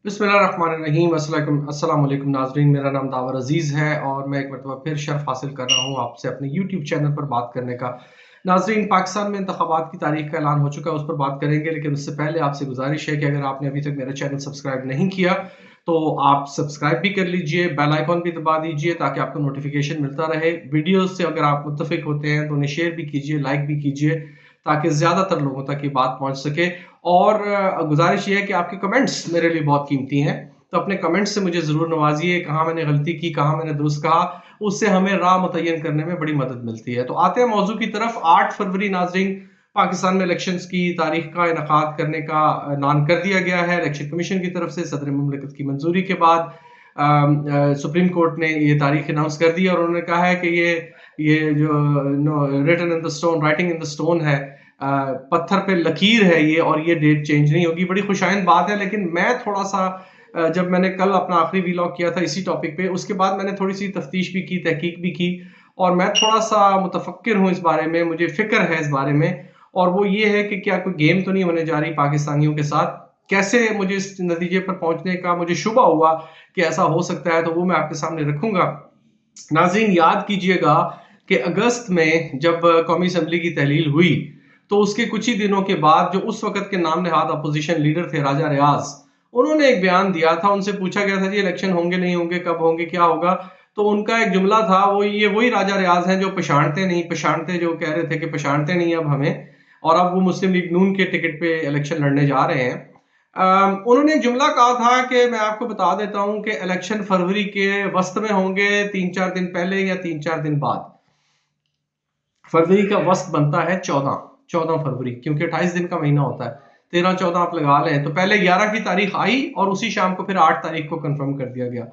बिस्मिल्लाहिर्रहमानिर्रहीम। अस्सलाम वालेकुम नाज़रीन, मेरा नाम दावर अजीज़ है और मैं एक मरतबा फिर शर्फ हासिल कर रहा हूँ आपसे अपने यूट्यूब चैनल पर बात करने का। नाज़रीन, पाकिस्तान में इंतखाबात की तारीख का ऐलान हो चुका है, उस पर बात करेंगे, लेकिन उससे पहले आपसे गुजारिश है कि अगर आपने अभी तक मेरा चैनल सब्सक्राइब नहीं किया तो आप सब्सक्राइब भी कर लीजिए, बेल आइकॉन भी दबा दीजिए ताकि आपको नोटिफिकेशन मिलता रहे। वीडियोज़ से अगर आप मुत्तफिक होते हैं तो उन्हें शेयर भी कीजिए, लाइक भी कीजिए ताकि ज़्यादातर लोगों तक ये बात पहुँच सके। और गुजारिश ये है कि आपके कमेंट्स मेरे लिए बहुत कीमती हैं, तो अपने कमेंट्स से मुझे ज़रूर नवाजिए। कहाँ मैंने गलती की, कहाँ मैंने दुरुस्त कहा, उससे हमें राह मुतय्यन करने में बड़ी मदद मिलती है। तो आते हैं मौजू की तरफ। 8 फरवरी नाज़रीन, पाकिस्तान में इलेक्शंस की तारीख का इनकाद करने का ऐलान कर दिया गया है इलेक्शन कमीशन की तरफ से। सदर मुमलिकत की मंजूरी के बाद सुप्रीम कोर्ट ने ये तारीख अनाउंस कर दी और उन्होंने कहा है कि ये जो written in the stone, writing in the stone है, पत्थर पे लकीर है ये, और ये डेट चेंज नहीं होगी। बड़ी खुशाइंद बात है। लेकिन मैं थोड़ा सा जब मैंने कल अपना आखिरी वीलॉग किया था इसी टॉपिक पे, उसके बाद मैंने थोड़ी सी तफ्तीश भी की, तहकीक भी की, और मैं थोड़ा सा मुतफक्किर हूँ इस बारे में, मुझे फिक्र है इस बारे में। और वो ये है कि क्या कोई गेम तो नहीं होने जा रही पाकिस्तानियों के साथ। कैसे मुझे इस नतीजे पर पहुंचने का मुझे शुबा हुआ कि ऐसा हो सकता है, तो वो मैं आपके सामने रखूंगा। नाज़रीन, याद कीजिएगा कि अगस्त में जब कौमी असम्बली की तहलील हुई, तो उसके कुछ ही दिनों के बाद जो उस वक़्त के नाम नहाद अपोज़िशन लीडर थे राजा रियाज़, उन्होंने एक बयान दिया था। उनसे पूछा गया था, जी इलेक्शन होंगे नहीं होंगे, कब होंगे, क्या होगा? तो उनका एक जुमला था, वो ये वही राजा रियाज़ हैं जो पछाड़ते नहीं, पछाड़ते, जो कह रहे थे कि पछाड़ते नहीं अब हमें, और अब वो मुस्लिम लीग नून के टिकट पे इलेक्शन लड़ने जा रहे हैं। उन्होंने एक जुमला कहा था कि मैं आपको बता देता हूं कि इलेक्शन फरवरी के वस्त में होंगे, 3-4 दिन पहले या 3-4 दिन बाद। फरवरी का वस्त बनता है 14 फरवरी, क्योंकि 28 दिन का महीना होता है। 13-14 आप लगा लें, तो पहले 11 की तारीख आई और उसी शाम को फिर 8 तारीख को कंफर्म कर दिया गया।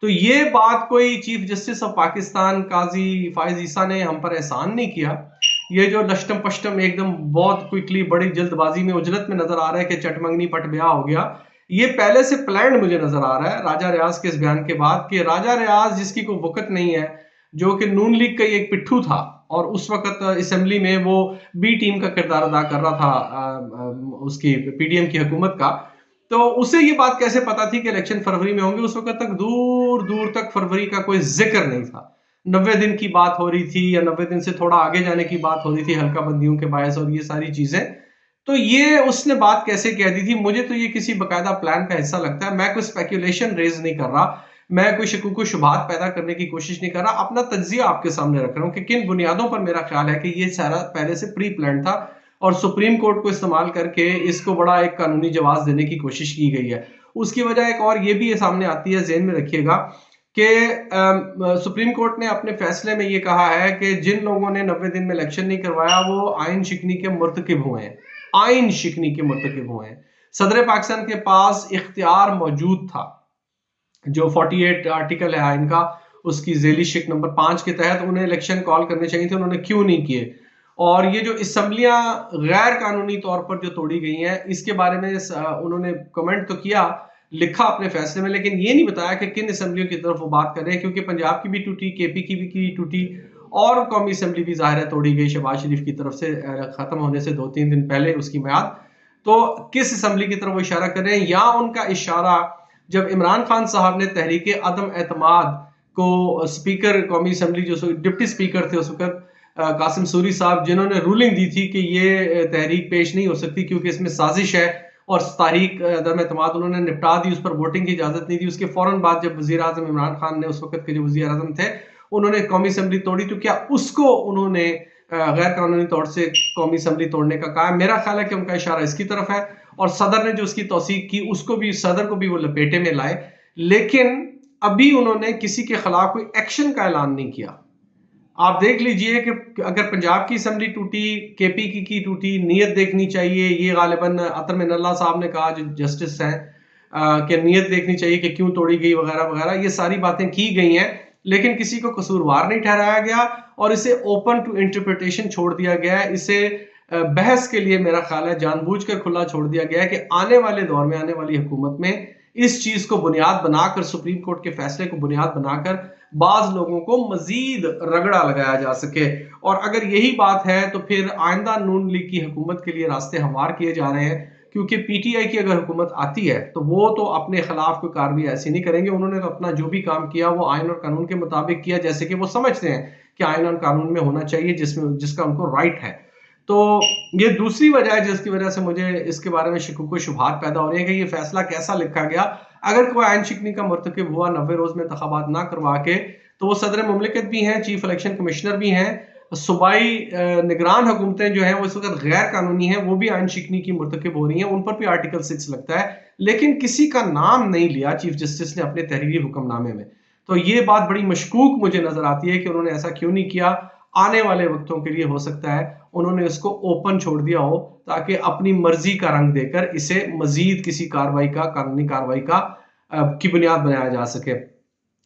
तो ये बात कोई चीफ जस्टिस ऑफ पाकिस्तान काजी फायज ईसा ने हम पर एहसान नहीं किया। ये जो लश्टम पश्टम एकदम बहुत क्विकली, बड़ी जल्दबाजी में, उजलत में नजर आ रहा है कि चटमंगनी पट ब्याह हो गया, ये पहले से प्लान मुझे नजर आ रहा है राजा रियाज के इस बयान के बाद, कि राजा रियाज जिसकी कोई वक़्त नहीं है, जो कि नून लीग का एक पिट्ठू था और उस वक्त असेंबली में वो बी टीम का किरदार अदा कर रहा था उसकी पीडीएम की हुकूमत का। तो उसे ये बात कैसे पता थी कि इलेक्शन फरवरी में होंगे? उस वक्त तक दूर दूर तक फरवरी का कोई जिक्र नहीं था। 90 दिन की बात हो रही थी, या 90 दिन से थोड़ा आगे जाने की बात हो रही थी हल्का बंदियों के बायस, और ये सारी चीजें। तो ये उसने बात कैसे कह दी थी? मुझे तो ये किसी बकायदा प्लान का हिस्सा लगता है। मैं कोई स्पेकुलेशन रेज नहीं कर रहा, मैं कोई शकूक शुबहात पैदा करने की कोशिश नहीं कर रहा, अपना तज्जिया आपके सामने रख रहा हूं कि किन बुनियादों पर मेरा ख्याल है कि ये सारा पहले से प्री प्लान था, और सुप्रीम कोर्ट को इस्तेमाल करके इसको बड़ा एक कानूनी जवाब देने की कोशिश की गई है। उसकी वजह एक और ये भी सामने आती है, जेहन में रखिएगा कि सुप्रीम कोर्ट ने अपने फैसले में ये कहा है कि जिन लोगों ने 90 दिन में इलेक्शन नहीं करवाया वो आइन शिकनी के मुर्तकिब हुए हैं, आइन शिकनी के मुर्तकिब हुए हैं। सदर पाकिस्तान के पास इख्तियार मौजूद था, जो 48 आर्टिकल है आइन का, उसकी झेली शिक नंबर 5 के तहत उन्हें इलेक्शन कॉल करने चाहिए थे, उन्होंने क्यों नहीं किए? और ये जो असम्बलियां गैर कानूनी तौर पर जो तोड़ी गई हैं, इसके बारे में उन्होंने कमेंट तो किया, लिखा अपने फैसले में, लेकिन ये नहीं बताया कि किन असम्बलियों की तरफ वो बात कर रहे हैं, क्योंकि पंजाब की भी टूटी, केपी की भी टूटी, और कौमी असम्बली भी ज़ाहिर है तोड़ी गई शहबाज शरीफ की तरफ से खत्म होने से 2-3 दिन पहले उसकी म्याद। तो किस असम्बली की तरफ वो इशारा कर रहे हैं, या उनका इशारा जब इमरान खान साहब ने तहरीक अदम एतमाद को, स्पीकर कौमी असम्बली जो डिप्टी स्पीकर थे उस वक्त कासिम सूरी साहब, जिन्होंने रूलिंग दी थी कि ये तहरीक पेश नहीं हो सकती क्योंकि इसमें साजिश है, और तारीख अदम एतमाद उन्होंने निपटा दी, उस पर वोटिंग की इजाजत नहीं दी। उसके फौरन बाद जब वजीर आजम इमरान खान ने, उस वक्त के जो वजीर आजम थे, उन्होंने कौमी असम्बली तोड़ी, तो क्या उसको उन्होंने गैर कानूनी तौर से कौमी असम्बली तोड़ने का कहा? मेरा ख्याल है कि उनका इशारा इसकी तरफ है, और सदर ने जो उसकी तौसीक की, उसको भी, सदर को भी वो लपेटे में लाए। लेकिन अभी उन्होंने किसी के खिलाफ कोई एक्शन का ऐलान नहीं किया। आप देख लीजिए कि अगर पंजाब की असम्बली टूटी, केपी की टूटी, नीयत देखनी चाहिए, ये गालिबन अतर मिनल्ला साहब ने कहा, जो जस्टिस हैं, कि नीयत देखनी चाहिए कि क्यों तोड़ी गई, वगैरह वगैरह, ये सारी बातें की गई हैं, लेकिन किसी को कसूरवार नहीं ठहराया गया, और इसे ओपन टू इंटरप्रिटेशन छोड़ दिया गया है। इसे बहस के लिए, मेरा ख्याल है, जानबूझकर खुला छोड़ दिया गया है कि आने वाले दौर में, आने वाली हुकूमत में इस चीज को बुनियाद बनाकर, सुप्रीम कोर्ट के फैसले को बुनियाद बनाकर बाज लोगों को मजीद रगड़ा लगाया जा सके। और अगर यही बात है तो फिर आइंदा नून लीग की हुकूमत के लिए रास्ते हमवार किए जा रहे हैं, क्योंकि पीटीआई की अगर हुकूमत आती है तो वो तो अपने खिलाफ कोई कार्रवाई ऐसी नहीं करेंगे। उन्होंने तो अपना जो भी काम किया वो आइन और कानून के मुताबिक किया, जैसे कि वो समझते हैं कि आइन और कानून में होना चाहिए, जिसका उनको राइट है। तो ये दूसरी वजह है जिसकी वजह से मुझे इसके बारे में शिकूक व शुबहात पैदा हो रही है कि ये फैसला कैसा लिखा गया। अगर कोई आइन शिकनी का मर्तकब हुआ 90 रोज में इंतखाबात ना करवा के, तो वो सदर मुमलिकत भी हैं, चीफ इलेक्शन कमिश्नर भी हैं, सूबाई निगरान हुकूमतें जो हैं वो इस वक्त गैर कानूनी हैं, वो भी आइन शिकनी की मर्तकब हो रही हैं, उन पर भी आर्टिकल 6 लगता है। लेकिन किसी का नाम नहीं लिया चीफ जस्टिस ने अपने तहरीरी हुक्मनामे में। तो ये बात बड़ी मशकूक मुझे नजर आती है कि उन्होंने ऐसा क्यों नहीं किया। आने वाले वक्तों के लिए हो सकता है उन्होंने इसको ओपन छोड़ दिया हो, ताकि अपनी मर्जी का रंग देकर इसे मजीद किसी कार्रवाई का, कानूनी कार्रवाई का की बुनियाद बनाया जा सके।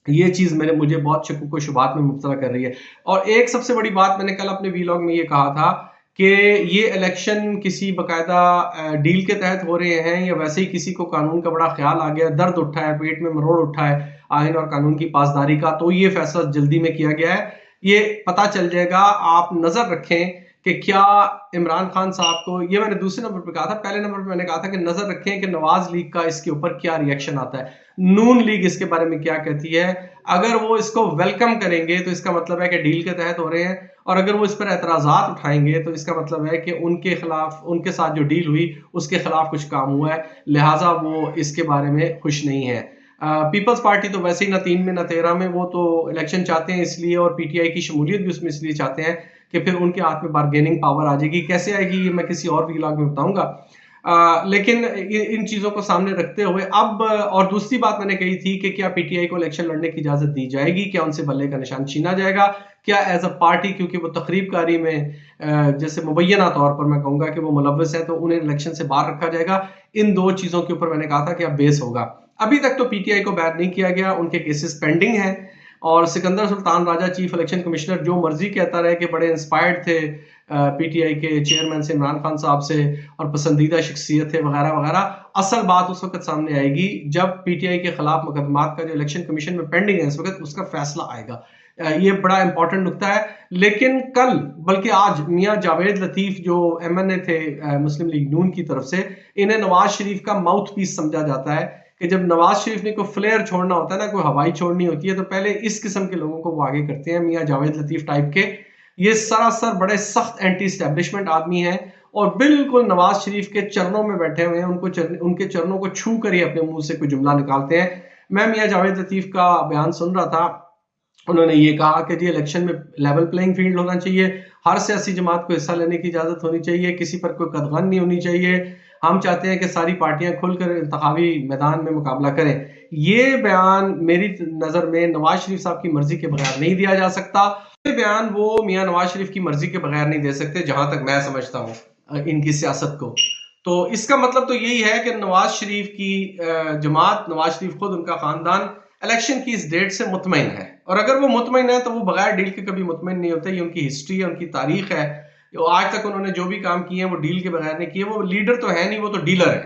ये चीज मुझे बहुत शक व शुबहात में मुब्तला कर रही है। और एक सबसे बड़ी बात मैंने कल अपने वीलॉग में ये कहा था कि ये इलेक्शन किसी बकायदा डील के तहत हो रहे हैं, या वैसे ही किसी को कानून का बड़ा ख्याल आ गया, दर्द उठा है, पेट में मरोड़ उठा है आइन और कानून की पासदारी का, तो ये फैसला जल्दी में किया गया है। ये पता चल जाएगा। आप नजर रखें कि क्या इमरान खान साहब को, ये मैंने दूसरे नंबर पर कहा था, पहले नंबर पर मैंने कहा था कि नजर रखें कि नवाज लीग का इसके ऊपर क्या रिएक्शन आता है, नून लीग इसके बारे में क्या कहती है। अगर वो इसको वेलकम करेंगे तो इसका मतलब है कि डील के तहत हो रहे हैं, और अगर वो इस पर एतराजात उठाएंगे तो इसका मतलब है कि उनके खिलाफ, उनके साथ जो डील हुई उसके खिलाफ कुछ काम हुआ है, लिहाजा वो इसके बारे में खुश नहीं है। पीपल्स पार्टी तो वैसे ही ना 3 में ना 13 में, वो तो इलेक्शन चाहते हैं इसलिए, और पीटीआई की शमूलियत भी उसमें इसलिए चाहते हैं कि फिर उनके हाथ में बार्गेनिंग पावर आ जाएगी। कैसे आएगी ये मैं किसी और व्लॉग में बताऊंगा। लेकिन इन चीजों को सामने रखते हुए अब, और दूसरी बात मैंने कही थी कि क्या पीटीआई को इलेक्शन लड़ने की इजाजत दी जाएगी, क्या उनसे बल्ले का निशान छीना जाएगा, क्या एज अ पार्टी, क्योंकि वो तकरीबकारी में जैसे मुबैना तौर पर मैं कहूंगा कि वो मुलव्वस है, तो उन्हें इलेक्शन से बाहर रखा जाएगा। इन दो चीजों के ऊपर मैंने कहा था कि अब बेस होगा। अभी तक तो पीटीआई को बैन नहीं किया गया, उनके केसेस पेंडिंग हैं, और Sikandar Sultan Raja chief election commissioner जो मर्जी कहता रहे कि बड़े इंस्पायर्ड थे पीटीआई के चेयरमैन से, इमरान खान साहब से, और पसंदीदा शख्सियत थे वगैरह वगैरह। असल बात उस वक्त सामने आएगी जब पीटीआई के खिलाफ मुकदमात का जो इलेक्शन कमीशन में पेंडिंग है इस वक्त, उसका फैसला आएगा। ये बड़ा इंपॉर्टेंट नुकता है। लेकिन कल, बल्कि आज, मियां जावेद लतीफ जो एमएनए थे मुस्लिम लीग नून की तरफ से, इन्हें नवाज शरीफ का माउथ पीस समझा जाता है कि जब नवाज शरीफ ने कोई फ्लेयर छोड़ना होता है ना, कोई हवाई छोड़नी होती है, तो पहले इस किस्म के लोगों को वो आगे करते हैं, मियां जावेद लतीफ टाइप के। ये सरासर बड़े सख्त एंटी एस्टेब्लिशमेंट आदमी हैं, और बिल्कुल नवाज शरीफ के चरणों में बैठे हुए हैं, उनके चरणों को छू कर ही अपने मुंह से कोई जुमला निकालते हैं। मैं मियां जावेद लतीफ का बयान सुन रहा था, उन्होंने ये कहा कि जी इलेक्शन में लेवल प्लेइंग फील्ड होना चाहिए, हर सियासी जमात को हिस्सा लेने की इजाजत होनी चाहिए, किसी पर कोई कदगन नहीं होनी चाहिए, हम चाहते हैं कि सारी पार्टियां खुलकर इंतखाबी मैदान में मुकाबला करें। ये बयान मेरी नजर में नवाज शरीफ साहब की मर्जी के बगैर नहीं दिया जा सकता। ये बयान वो मियां नवाज शरीफ की मर्जी के बगैर नहीं दे सकते, जहां तक मैं समझता हूँ इनकी सियासत को। तो इसका मतलब तो यही है कि नवाज शरीफ की जमात, नवाज शरीफ खुद, उनका खानदान इलेक्शन की इस डेट से मुतमईन है, और अगर वो मुतमईन है तो वो बगैर डील के कभी मुतमईन नहीं होते। ये उनकी हिस्ट्री है, उनकी तारीख है। आज तक उन्होंने जो भी काम किए हैं वो डील के बगैर नहीं किए। वो लीडर तो है नहीं, वो तो डीलर है।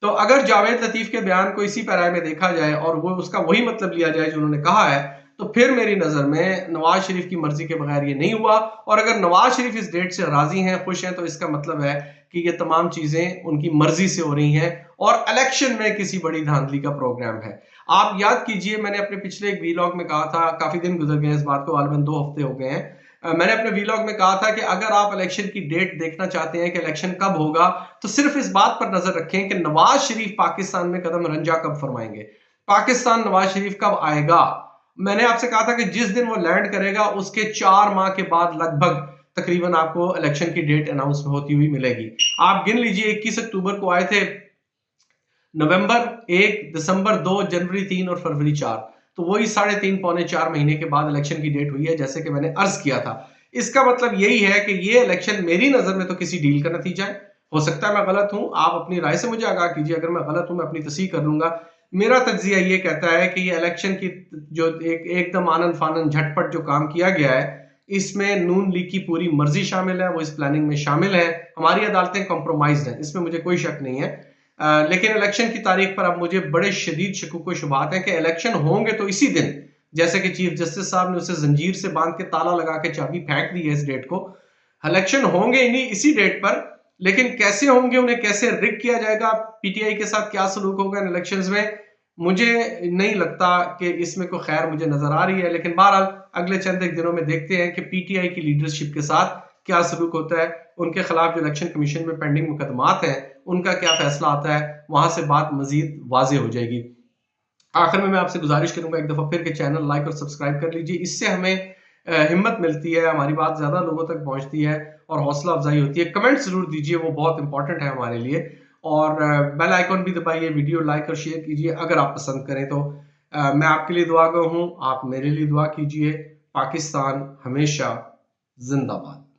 तो अगर जावेद लतीफ के बयान को इसी पैराए में देखा जाए और वो उसका वही मतलब लिया जाए जो उन्होंने कहा है, तो फिर मेरी नजर में नवाज शरीफ की मर्जी के बगैर ये नहीं हुआ। और अगर नवाज शरीफ इस डेट से राजी हैं, खुश हैं, तो इसका मतलब है कि ये तमाम चीजें उनकी मर्जी से हो रही हैं, और इलेक्शन में किसी बड़ी धांधली का प्रोग्राम है। आप याद कीजिए, मैंने अपने पिछले एक वीलॉग में कहा था, काफी दिन गुजर गए इस बात को, गालिबन 2 हफ्ते हो गए हैं, मैंने अपने वीलॉग में कहा था कि अगर आप इलेक्शन की डेट देखना चाहते हैं कि इलेक्शन कब होगा, तो सिर्फ इस बात पर नजर रखें कि नवाज शरीफ पाकिस्तान में कदम रंजा कब फरमाएंगे, पाकिस्तान नवाज शरीफ कब आएगा। मैंने आपसे कहा था कि जिस दिन वो लैंड करेगा उसके 4 माह के बाद लगभग तकरीबन आपको इलेक्शन की डेट अनाउंस होती हुई मिलेगी। आप गिन लीजिए, 21 अक्टूबर को आए थे, नवंबर 1, दिसंबर 2, जनवरी 3 और फरवरी 4, तो वही 3.5 पौने 4 महीने के बाद इलेक्शन की डेट हुई है, जैसे कि मैंने अर्ज किया था। इसका मतलब यही है कि ये इलेक्शन मेरी नजर में तो किसी डील का नतीजा है। हो सकता है मैं गलत हूं, आप अपनी राय से मुझे आगाह कीजिए, अगर मैं गलत हूं मैं अपनी तस्दीक कर लूंगा। मेरा तज्जिया ये कहता है कि ये इलेक्शन की जो एकदम आनन फानन झटपट जो काम किया गया है, इसमें नून लीग की पूरी मर्जी शामिल है, वो इस प्लानिंग में शामिल है। हमारी अदालतें कॉम्प्रोमाइज्ड हैं, इसमें मुझे कोई शक नहीं है। लेकिन इलेक्शन की तारीख पर अब मुझे बड़े शदीद शकूक व शुबहात हैं कि इलेक्शन होंगे तो इसी दिन, जैसे कि चीफ जस्टिस साहब ने उसे जंजीर से बांध के ताला लगा के चाबी फेंक दी है इस डेट को, इलेक्शन होंगे ही नहीं इसी डेट पर। लेकिन कैसे होंगे, उन्हें कैसे रिग किया जाएगा, पीटीआई के साथ क्या सलूक होगा इन इलेक्शंस में, मुझे नहीं लगता कि इसमें कोई खैर मुझे नजर आ रही है। लेकिन बहरहाल अगले चंद एक दिनों में देखते हैं कि पीटीआई की लीडरशिप के साथ क्या सलूक होता है, उनके खिलाफ जो इलेक्शन कमीशन में पेंडिंग मुकदमात हैं उनका क्या फैसला आता है, वहां से बात मजीद वाजे हो जाएगी। आखिर में मैं आपसे गुजारिश करूंगा एक दफा फिर के चैनल लाइक और सब्सक्राइब कर लीजिए, इससे हमें हिम्मत मिलती है, हमारी बात ज्यादा लोगों तक पहुंचती है और हौसला अफजाई होती है। कमेंट जरूर दीजिए, वो बहुत इंपॉर्टेंट है हमारे लिए। और बेल आइकॉन भी दबाइए, वीडियो लाइक और शेयर कीजिए अगर आप पसंद करें तो। मैं आपके लिए दुआ गो हूँ, आप मेरे लिए दुआ कीजिए। पाकिस्तान हमेशा जिंदाबाद।